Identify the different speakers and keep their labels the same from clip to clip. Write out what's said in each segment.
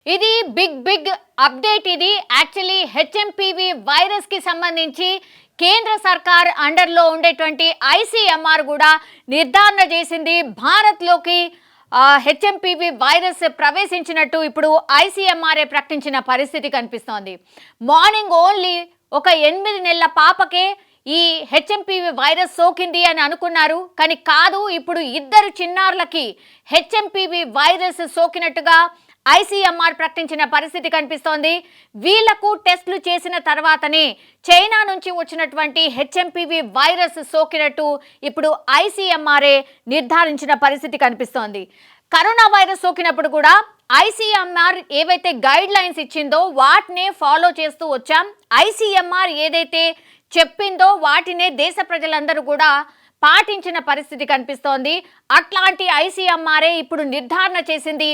Speaker 1: ఇది big update. ఇది actually HMPV virus కి సంబంధించి కేంద్ర సర్కార్ అండర్లో ఉండేటువంటి ఐసీఎంఆర్ కూడా నిర్ధారణ చేసింది. భారత్లోకి హెచ్ఎంపీవీ వైరస్ ప్రవేశించినట్టు ఇప్పుడు ఐసీఎంఆర్ఏ ప్రకటించిన పరిస్థితి కనిపిస్తోంది. మార్నింగ్ ఓన్లీ ఒక 8 నెలల పాపకే ఈ హెచ్ఎంపీవీ వైరస్ సోకింది అని అనుకున్నారు, కానీ కాదు. ఇప్పుడు 2 చిన్నారులకి హెచ్ఎంపీవీ వైరస్ సోకినట్టుగా ఐసీఎంఆర్ ప్రకటించిన పరిస్థితి కనిపిస్తోంది. వీళ్లకు టెస్టులు చేసిన తర్వాతనే చైనా నుంచి వచ్చినటువంటి హెచ్ఎంపీవీ వైరస్ సోకినట్టు ఇప్పుడు ఐసీఎంఆర్ఏ నిర్ధారించిన పరిస్థితి కనిపిస్తోంది. కరోనా వైరస్ సోకినప్పుడు కూడా ఐసీఎంఆర్ ఏవైతే గైడ్ లైన్స్ ఇచ్చిందో వాటినే ఫాలో చేస్తూ వచ్చాం. ఐసీఎంఆర్ ఏదైతే చెప్పిందో వాటినే దేశ ప్రజలందరూ కూడా పాటించిన పరిస్థితి కనిపిస్తోంది. అట్లాంటి ఐసీఎంఆర్ఏ ఇప్పుడు నిర్ధారణ చేసింది.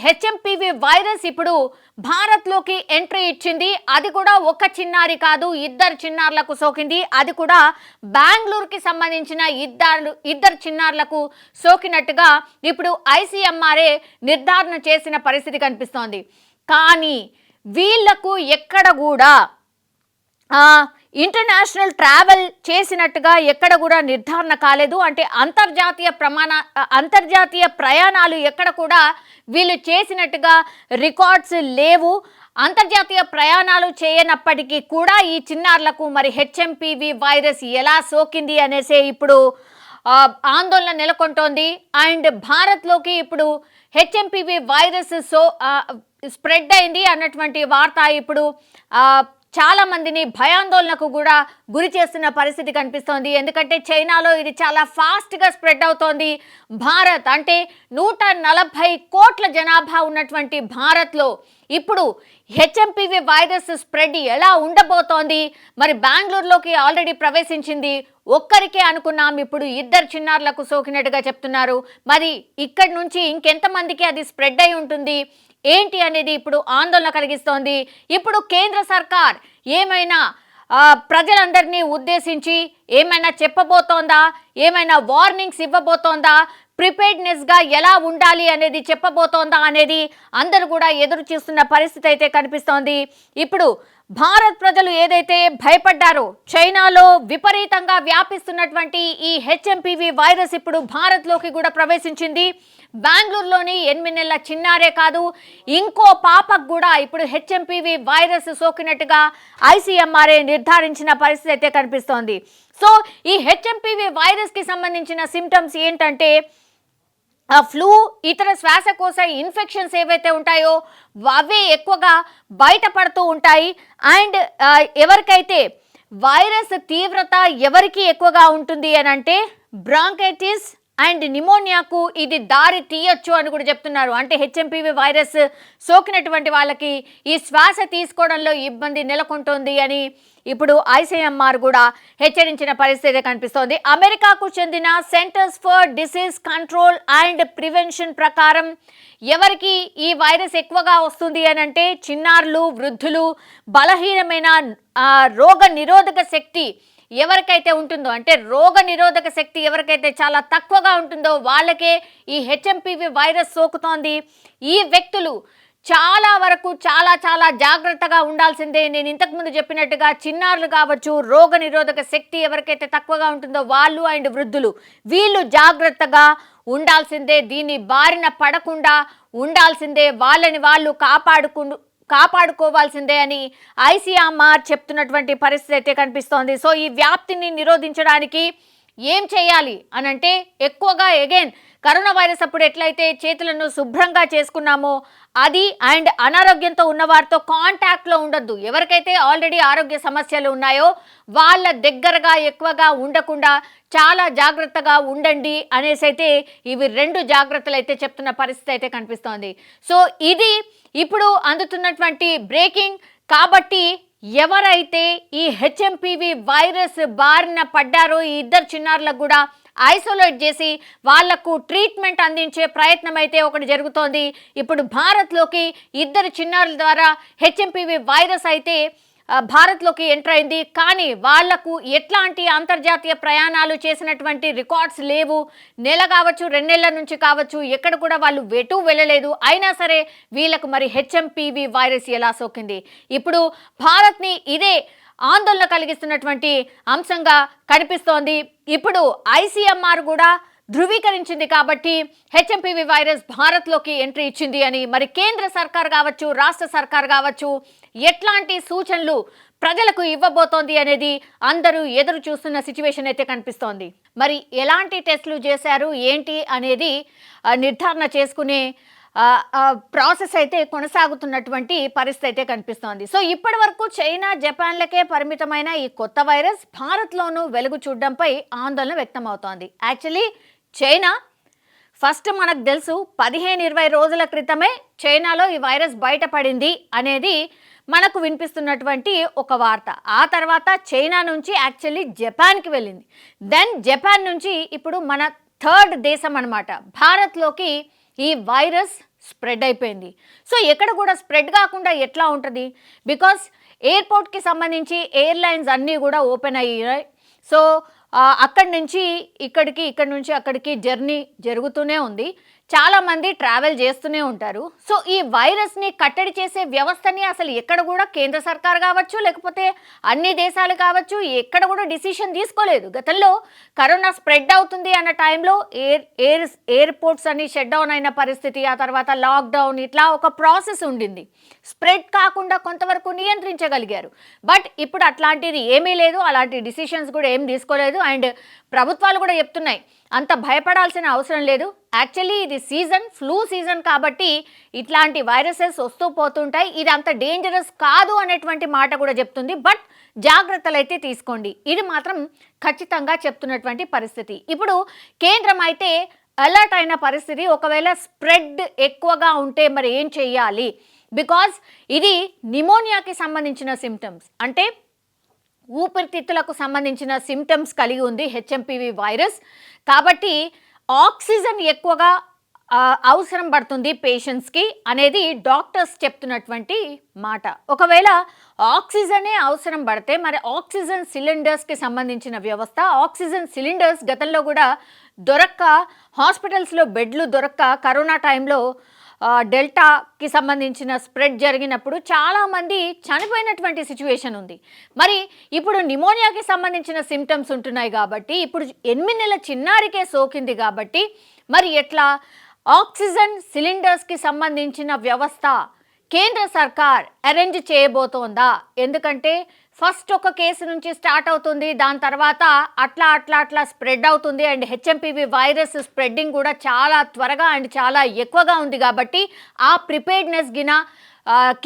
Speaker 1: హెచ్ఎంపీవీ వైరస్ ఇప్పుడు భారత్లోకి ఎంట్రీ ఇచ్చింది. అది కూడా ఒక చిన్నారి కాదు, 2 చిన్నారులకు సోకింది. అది కూడా బెంగళూరుకి సంబంధించిన ఇద్దరు చిన్నారులకు సోకినట్టుగా ఇప్పుడు ఐసీఎంఆర్ఏ నిర్ధారణ చేసిన పరిస్థితి కనిపిస్తోంది. కానీ వీళ్లకు ఎక్కడ కూడా ఇంటర్నేషనల్ ట్రావెల్ చేసినట్టుగా ఎక్కడ కూడా నిర్ధారణ కాలేదు. అంటే అంతర్జాతీయ ప్రయాణాలు ఎక్కడ కూడా వీళ్ళు చేసినట్టుగా రికార్డ్స్ లేవు. అంతర్జాతీయ ప్రయాణాలు చేయనప్పటికీ కూడా ఈ చిన్నారులకు మరి హెచ్ఎంపీవీ వైరస్ ఎలా సోకింది అనేసే ఇప్పుడు ఆందోళన నెలకొంటోంది. అండ్ భారత్లోకి ఇప్పుడు హెచ్ఎంపీవీ వైరస్ స్ప్రెడ్ అయింది అన్నటువంటి వార్త ఇప్పుడు చాలా మందిని భయాందోళనకు కూడా గురి చేస్తున్న పరిస్థితి కనిపిస్తోంది. ఎందుకంటే చైనాలో ఇది చాలా ఫాస్ట్గా స్ప్రెడ్ అవుతోంది. భారత్ అంటే 140 కోట్ల జనాభా ఉన్నటువంటి భారత్లో ఇప్పుడు హెచ్ఎంపీవీ వైరస్ స్ప్రెడ్ ఎలా ఉండబోతోంది? మరి బెంగళూరులోకి ఆల్రెడీ ప్రవేశించింది. ఒక్కరికే అనుకున్నాం, ఇప్పుడు 2 చిన్నారులకు సోకినట్టుగా చెప్తున్నారు. మరి ఇక్కడి నుంచి ఇంకెంతమందికి అది స్ప్రెడ్ అయి ఉంటుంది ఏంటి అనేది ఇప్పుడు ఆందోళన కలిగిస్తోంది. ఇప్పుడు కేంద్ర సర్కార్ ఏమైనా ప్రజలందరినీ ఉద్దేశించి ఏమైనా చెప్పబోతోందా? ఏమైనా వార్నింగ్స్ ఇవ్వబోతోందా? ప్రిపేర్డ్నెస్గా ఎలా ఉండాలి అనేది చెప్పబోతోందా అనేది అందరూ కూడా ఎదురు చూస్తున్న పరిస్థితి అయితే కనిపిస్తోంది. ఇప్పుడు భారత్ ప్రజలు ఏదైతే భయపడ్డారో, చైనాలో విపరీతంగా వ్యాపిస్తున్నటువంటి ఈ హెచ్ఎంపీవీ వైరస్ ఇప్పుడు భారత్లోకి కూడా ప్రవేశించింది. బెంగళూరులోని 8 నెలల చిన్నారే కాదు, ఇంకో పాపకు కూడా ఇప్పుడు హెచ్ఎంపీవీ వైరస్ సోకినట్టుగా ఐసీఎంఆర్ఏ నిర్ధారించిన పరిస్థితి అయితే కనిపిస్తోంది. సో ఈ హెచ్ఎంపీవీ వైరస్కి సంబంధించిన సిమ్టమ్స్ ఏంటంటే ఫ్లూ, ఇతర శ్వాసకోశ ఇన్ఫెక్షన్స్ ఏవైతే ఉంటాయో అవే ఎక్కువగా బయటపడుతూ ఉంటాయి. అండ్ ఎవరికైతే వైరస్ తీవ్రత ఎవరికి ఎక్కువగా ఉంటుంది అని అంటే బ్రాంకైటిస్ అండ్ నిమోనియాకు ఇది దారి తీయొచ్చు అని కూడా చెప్తున్నారు. అంటే హెచ్ఎంపీవీ వైరస్ సోకినటువంటి వాళ్ళకి ఈ శ్వాస తీసుకోవడంలో ఇబ్బంది నెలకొంటుంది అని ఇప్పుడు ఐసీఎంఆర్ కూడా హెచ్చరించిన పరిస్థితి కనిపిస్తోంది. అమెరికాకు చెందిన centres for disease control and prevention ప్రకారం ఎవరికి ఈ వైరస్ ఎక్కువగా వస్తుంది అని అంటే చిన్నారులు, వృద్ధులు, బలహీనమైన రోగ నిరోధక శక్తి ఎవరికైతే ఉంటుందో, అంటే రోగ నిరోధక శక్తి ఎవరికైతే చాలా తక్కువగా ఉంటుందో వాళ్ళకే ఈ హెచ్ఎంపీవీ వైరస్ సోకుతోంది. ఈ వ్యక్తులు చాలా వరకు చాలా జాగ్రత్తగా ఉండాల్సిందే. నేను ఇంతకుముందు చెప్పినట్టుగా చిన్నారులు కావచ్చు, రోగ నిరోధక శక్తి ఎవరికైతే తక్కువగా ఉంటుందో వాళ్ళు అండ్ వృద్ధులు వీళ్ళు జాగ్రత్తగా ఉండాల్సిందే. దీన్ని బారిన పడకుండా ఉండాల్సిందే. వాళ్ళని వాళ్ళు కాపాడుకోవాల్సిందే అని ఐసీఎంఆర్ చెప్తున్నటువంటి పరిస్థితి అయితే కనిపిస్తోంది. సో ఈ వ్యాప్తిని నిరోధించడానికి ఏం చేయాలి అని అంటే ఎక్కువగా కరోనా వైరస్ అప్పుడు ఎట్లయితే చేతులను శుభ్రంగా చేసుకున్నామో అది, అండ్ అనారోగ్యంతో ఉన్న వారితో కాంటాక్ట్లో ఉండొద్దు. ఎవరికైతే ఆల్రెడీ ఆరోగ్య సమస్యలు ఉన్నాయో వాళ్ళ దగ్గరగా ఎక్కువగా ఉండకుండా చాలా జాగ్రత్తగా ఉండండి అనేసి అయితే ఇవి 2 జాగ్రత్తలు అయితే చెప్తున్న పరిస్థితి అయితే కనిపిస్తోంది. సో ఇది ఇప్పుడు అందుతున్నటువంటి బ్రేకింగ్. కాబట్టి ఎవరైతే ఈ హెచ్ఎంపీవీ వైరస్ బారిన పడ్డారో ఈ 2 చిన్నారులకు కూడా ఐసోలేట్ చేసి వాళ్లకు ట్రీట్మెంట్ అందించే ప్రయత్నం అయితే ఒకటి జరుగుతోంది. ఇప్పుడు భారత్లోకి 2 చిన్నారుల ద్వారా హెచ్ఎంపీవీ వైరస్ అయితే భారత్లోకి ఎంటర్ అయింది. కానీ వాళ్లకు ఎట్లాంటి అంతర్జాతీయ ప్రయాణాలు చేసినటువంటి రికార్డ్స్ లేవు. నెల కావచ్చు, 2 నెలల నుంచి కావచ్చు, ఎక్కడ కూడా వాళ్ళు వెటు వెళ్ళలేదు. అయినా సరే వీళ్ళకు మరి హెచ్ఎంపీవీ వైరస్ ఎలా సోకింది? ఇప్పుడు భారత్ని ఇదే ఆందోళన కలిగిస్తున్నటువంటి అంశంగా కనిపిస్తోంది. ఇప్పుడు ఐసీఎంఆర్ కూడా ధృవీకరించింది కాబట్టి హెచ్ఎంపీవీ వైరస్ భారత్లోకి ఎంట్రీ ఇచ్చింది అని మరి కేంద్ర సర్కార్ కావచ్చు, రాష్ట్ర సర్కార్ కావచ్చు ఎట్లాంటి సూచనలు ప్రజలకు ఇవ్వబోతోంది అనేది అందరూ ఎదురు చూస్తున్న సిచ్యువేషన్ అయితే కనిపిస్తోంది. మరి ఎలాంటి టెస్టులు చేశారు ఏంటి అనేది నిర్ధారణ చేసుకునే ప్రాసెస్ అయితే కొనసాగుతున్నటువంటి పరిస్థితి అయితే కనిపిస్తోంది. సో ఇప్పటి వరకు చైనా, జపాన్లకే పరిమితమైన ఈ కొత్త వైరస్ భారత్లోనూ వెలుగు చూడడంపై ఆందోళన వ్యక్తమవుతోంది. యాక్చువల్లీ చైనా ఫస్ట్ మనకు తెలుసు 15-20 రోజుల క్రితమే చైనాలో ఈ వైరస్ బయటపడింది అనేది మనకు వినిపిస్తున్నటువంటి ఒక వార్త. ఆ తర్వాత చైనా నుంచి యాక్చువల్లీ జపాన్కి వెళ్ళింది. దెన్ జపాన్ నుంచి ఇప్పుడు మన థర్డ్ దేశం అన్నమాట భారత్లోకి ఈ వైరస్ స్ప్రెడ్ అయిపోయింది. సో ఎక్కడ కూడా స్ప్రెడ్ కాకుండా ఎట్లా ఉంటుంది? బికాస్ ఎయిర్పోర్ట్కి సంబంధించి ఎయిర్లైన్స్ అన్నీ కూడా ఓపెన్ అయ్యాయి. సో అక్కడి నుంచి ఇక్కడికి, ఇక్కడి నుంచి అక్కడికి జర్నీ జరుగుతూనే ఉంది. చాలామంది ట్రావెల్ చేస్తూనే ఉంటారు. సో ఈ వైరస్ని కట్టడి చేసే వ్యవస్థని అసలు ఎక్కడ కూడా కేంద్ర సర్కార్ కావచ్చు, లేకపోతే అన్ని దేశాలు కావచ్చు ఎక్కడ కూడా డిసిషన్ తీసుకోలేదు. గతంలో కరోనా స్ప్రెడ్ అవుతుంది అన్న టైంలో ఎయిర్పోర్ట్స్ అన్ని షట్ డౌన్ అయిన పరిస్థితి, ఆ తర్వాత లాక్డౌన్, ఇట్లా ఒక ప్రాసెస్ ఉండింది. స్ప్రెడ్ కాకుండా కొంతవరకు నియంత్రించగలిగారు. బట్ ఇప్పుడు అట్లాంటిది ఏమీ లేదు, అలాంటి డిసిషన్స్ కూడా ఏం తీసుకోలేదు. అండ్ ప్రభుత్వాలు కూడా చెప్తున్నాయి అంత భయపడాల్సిన అవసరం లేదు. యాక్చువల్లీ ఇది సీజన్, ఫ్లూ సీజన్ కాబట్టి ఇట్లాంటి వైరసెస్ వస్తూ పోతుంటాయి, ఇది అంత డేంజరస్ కాదు అనేటువంటి మాట కూడా చెప్తుంది. బట్ జాగ్రత్తలు అయితే తీసుకోండి, ఇది మాత్రం ఖచ్చితంగా చెప్తున్నటువంటి పరిస్థితి. ఇప్పుడు కేంద్రం అయితే అలర్ట్ అయిన పరిస్థితి. ఒకవేళ స్ప్రెడ్ ఎక్కువగా ఉంటే మరి ఏం చెయ్యాలి? బికాజ్ ఇది నిమోనియాకి సంబంధించిన సిమ్టమ్స్, అంటే ఊపిరితిత్తులకు సంబంధించిన సిమ్టమ్స్ కలిగి ఉంది హెచ్ఎంపీవీ వైరస్. కాబట్టి ఆక్సిజన్ ఎక్కువగా అవసరం పడుతుంది పేషెంట్స్కి అనేది డాక్టర్స్ చెప్తున్నటువంటి మాట. ఒకవేళ ఆక్సిజనే అవసరం పడితే మరి ఆక్సిజన్ సిలిండర్స్కి సంబంధించిన వ్యవస్థ, ఆక్సిజన్ సిలిండర్స్ గతంలో కూడా దొరక్క, హాస్పిటల్స్లో బెడ్లు దొరక్క కరోనా టైంలో డెల్టాకి సంబంధించిన స్ప్రెడ్ జరిగినప్పుడు చాలామంది చనిపోయినటువంటి సిచ్యువేషన్ ఉంది. మరి ఇప్పుడు నిమోనియాకి సంబంధించిన సిమ్టమ్స్ ఉంటున్నాయి కాబట్టి, ఇప్పుడు 8 నెలల చిన్నారికే సోకింది కాబట్టి మరి ఎట్లా? ఆక్సిజన్ సిలిండర్స్కి సంబంధించిన వ్యవస్థ కేంద్ర సర్కార్ అరేంజ్ చేయబోతోందా? ఎందుకంటే ఫస్ట్ ఒక కేసు నుంచి స్టార్ట్ అవుతుంది, దాని తర్వాత అట్లా స్ప్రెడ్ అవుతుంది. అండ్ హెచ్ఎంపీవీ వైరస్ స్ప్రెడ్డింగ్ కూడా చాలా త్వరగా అండ్ చాలా ఎక్కువగా ఉంది కాబట్టి ఆ ప్రిపేర్డ్నెస్ గిన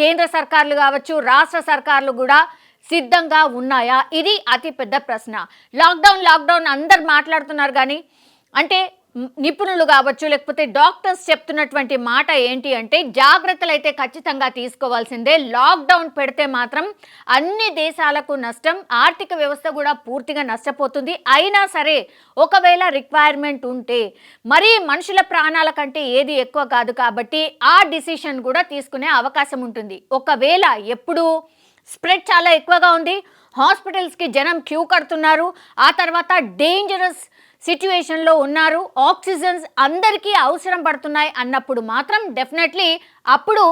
Speaker 1: కేంద్ర సర్కార్లు కావచ్చు, రాష్ట్ర సర్కార్లు కూడా సిద్ధంగా ఉన్నాయా? ఇది అతి పెద్ద ప్రశ్న. లాక్డౌన్ అందరు మాట్లాడుతున్నారు కానీ అంటే నిపుణులు కావచ్చు, లేకపోతే డాక్టర్స్ చెప్తున్నటువంటి మాట ఏంటి అంటే జాగ్రత్తలు అయితే ఖచ్చితంగా తీసుకోవాల్సిందే. లాక్డౌన్ పెడితే మాత్రం అన్ని దేశాలకు నష్టం, ఆర్థిక వ్యవస్థ కూడా పూర్తిగా నష్టపోతుంది. అయినా సరే ఒకవేళ రిక్వైర్మెంట్ ఉంటే మరీ మనుషుల ప్రాణాల కంటే ఏది ఎక్కువ కాదు కాబట్టి ఆ డిసిషన్ కూడా తీసుకునే అవకాశం ఉంటుంది. ఒకవేళ ఎప్పుడు స్ప్రెడ్ చాలా ఎక్కువగా ఉంది, హాస్పిటల్స్కి జనం క్యూ కడుతున్నారు, ఆ తర్వాత డేంజరస్ సిచ్యువేషన్లో ఉన్నారు, ఆక్సిజన్స్ అందరికీ అవసరం పడుతున్నాయి అన్నప్పుడు మాత్రం డెఫినెట్లీ అప్పుడు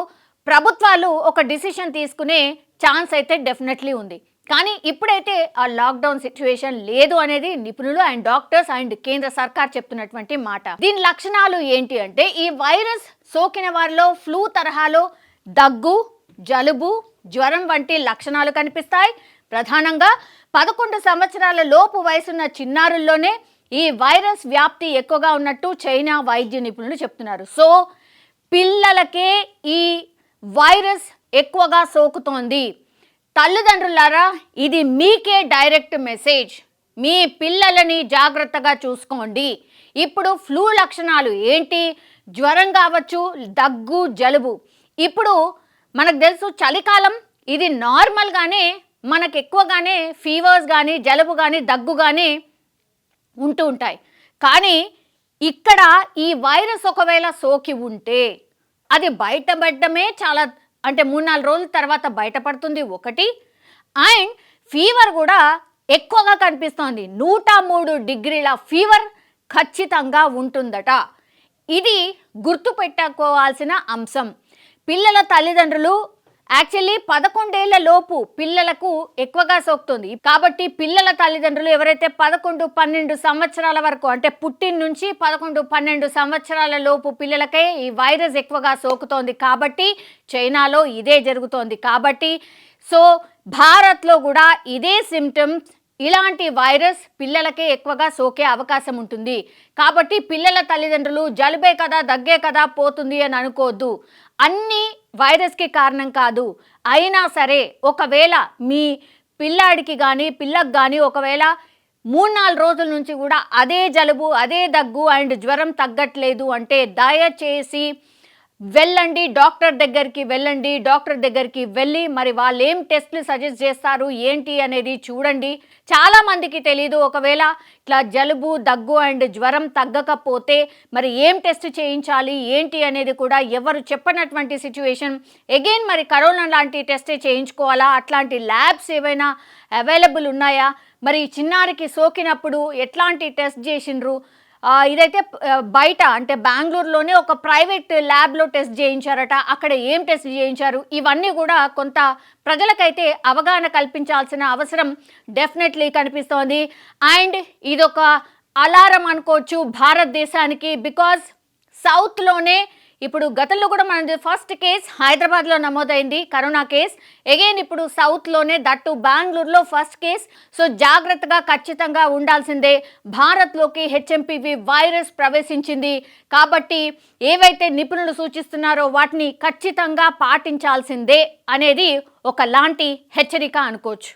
Speaker 1: ప్రభుత్వాలు ఒక డిసిషన్ తీసుకునే ఛాన్స్ అయితే డెఫినెట్లీ ఉంది. కానీ ఇప్పుడైతే ఆ లాక్డౌన్ సిచ్యువేషన్ లేదు అనేది నిపుణులు అండ్ డాక్టర్స్ అండ్ కేంద్ర సర్కార్ చెప్తున్నటువంటి మాట. దీని లక్షణాలు ఏంటి అంటే ఈ వైరస్ సోకిన వారిలో ఫ్లూ తరహాలో దగ్గు, జలుబు, జ్వరం వంటి లక్షణాలు కనిపిస్తాయి. ప్రధానంగా 11 సంవత్సరాల లోపు వయసున్న చిన్నారుల్లోనే ఈ వైరస్ వ్యాప్తి ఎక్కువగా ఉన్నట్టు చైనా వైద్య నిపుణులు చెప్తున్నారు. సో పిల్లలకే ఈ వైరస్ ఎక్కువగా సోకుతోంది. తల్లిదండ్రులారా, ఇది మీకే డైరెక్ట్ మెసేజ్. మీ పిల్లలని జాగ్రత్తగా చూసుకోండి. ఇప్పుడు ఫ్లూ లక్షణాలు ఏంటి? జ్వరం కావచ్చు, దగ్గు, జలుబు. ఇప్పుడు మనకు తెలుసు చలికాలం ఇది నార్మల్గానే మనకు ఎక్కువగానే ఫీవర్స్ కానీ, జలుబు కానీ, దగ్గు కానీ ఉంటూ ఉంటాయి. కానీ ఇక్కడ ఈ వైరస్ ఒకవేళ సోకి ఉంటే అది బయటపడమే చాలా, అంటే 3-4 రోజుల తర్వాత బయటపడుతుంది ఒకటి. అండ్ ఫీవర్ కూడా ఎక్కువగా కనిపిస్తోంది. 103 డిగ్రీల ఫీవర్ ఖచ్చితంగా ఉంటుందట. ఇది గుర్తుపెట్టుకోవాల్సిన అంశం. పిల్లల తల్లిదండ్రులు యాక్చువల్లీ 11 ఏళ్ల లోపు పిల్లలకు ఎక్కువగా సోకుతుంది. కాబట్టి పిల్లల తల్లిదండ్రులు ఎవరైతే 11, 12 సంవత్సరాల వరకు, అంటే పుట్టిన నుంచి 11, 12 సంవత్సరాల లోపు పిల్లలకే ఈ వైరస్ ఎక్కువగా సోకుతోంది. కాబట్టి చైనాలో ఇదే జరుగుతోంది. కాబట్టి సో భారత్లో కూడా ఇదే సిమ్టమ్స్, ఇలాంటి వైరస్ పిల్లలకే ఎక్కువగా సోకే అవకాశం ఉంటుంది. కాబట్టి పిల్లల తల్లిదండ్రులు జలుబే కదా, దగ్గే కదా, పోతుంది అని అనుకోవద్దు. అన్నీ వైరస్కి కారణం కాదు. అయినా సరే ఒకవేళ మీ పిల్లాడికి కానీ పిల్లకు కానీ ఒకవేళ 3-4 రోజుల నుంచి కూడా అదే జలుబు, అదే దగ్గు అండ్ జ్వరం తగ్గట్లేదు అంటే దయచేసి వెళ్ళండి, డాక్టర్ దగ్గరికి వెళ్ళండి. డాక్టర్ దగ్గరికి వెళ్ళి మరి వాళ్ళు ఏం టెస్ట్లు సజెస్ట్ చేస్తారు ఏంటి అనేది చూడండి. చాలామందికి తెలీదు, ఒకవేళ ఇట్లా జలుబు, దగ్గు అండ్ జ్వరం తగ్గకపోతే మరి ఏం టెస్ట్ చేయించాలి ఏంటి అనేది కూడా ఎవరు చెప్పనటువంటి సిచ్యువేషన్. అగైన్ మరి కరోనా లాంటి టెస్ట్ చేయించుకోవాలా, అట్లాంటి ల్యాబ్స్ ఏవైనా అవైలబుల్ ఉన్నాయా, మరి చిన్నారికి సోకినప్పుడు ఎట్లాంటి టెస్ట్ చేసిండ్రు, ఇదైతే బయట అంటే బెంగళూరులోనే ఒక ప్రైవేట్ ల్యాబ్లో టెస్ట్ చేయించారట. అక్కడ ఏం టెస్ట్ చేయించారు, ఇవన్నీ కూడా కొంత ప్రజలకైతే అవగాహన కల్పించాల్సిన అవసరం డెఫినెట్లీ కనిపిస్తోంది. అండ్ ఇదొక అలారం అనుకోవచ్చు భారతదేశానికి. బికాజ్ సౌత్లోనే ఇప్పుడు గతంలో కూడా మన ఫస్ట్ కేస్ హైదరాబాద్లో నమోదైంది కరోనా కేస్. అగైన్ ఇప్పుడు సౌత్లోనే, దట్టు బెంగళూరులో ఫస్ట్ కేస్. సో జాగ్రత్తగా ఖచ్చితంగా ఉండాల్సిందే. భారత్లోకి హెచ్ఎంపీవీ వైరస్ ప్రవేశించింది. కాబట్టి ఏవైతే నిపుణులు సూచిస్తున్నారో వాటిని ఖచ్చితంగా పాటించాల్సిందే అనేది ఒకలాంటి హెచ్చరిక అనుకోవచ్చు.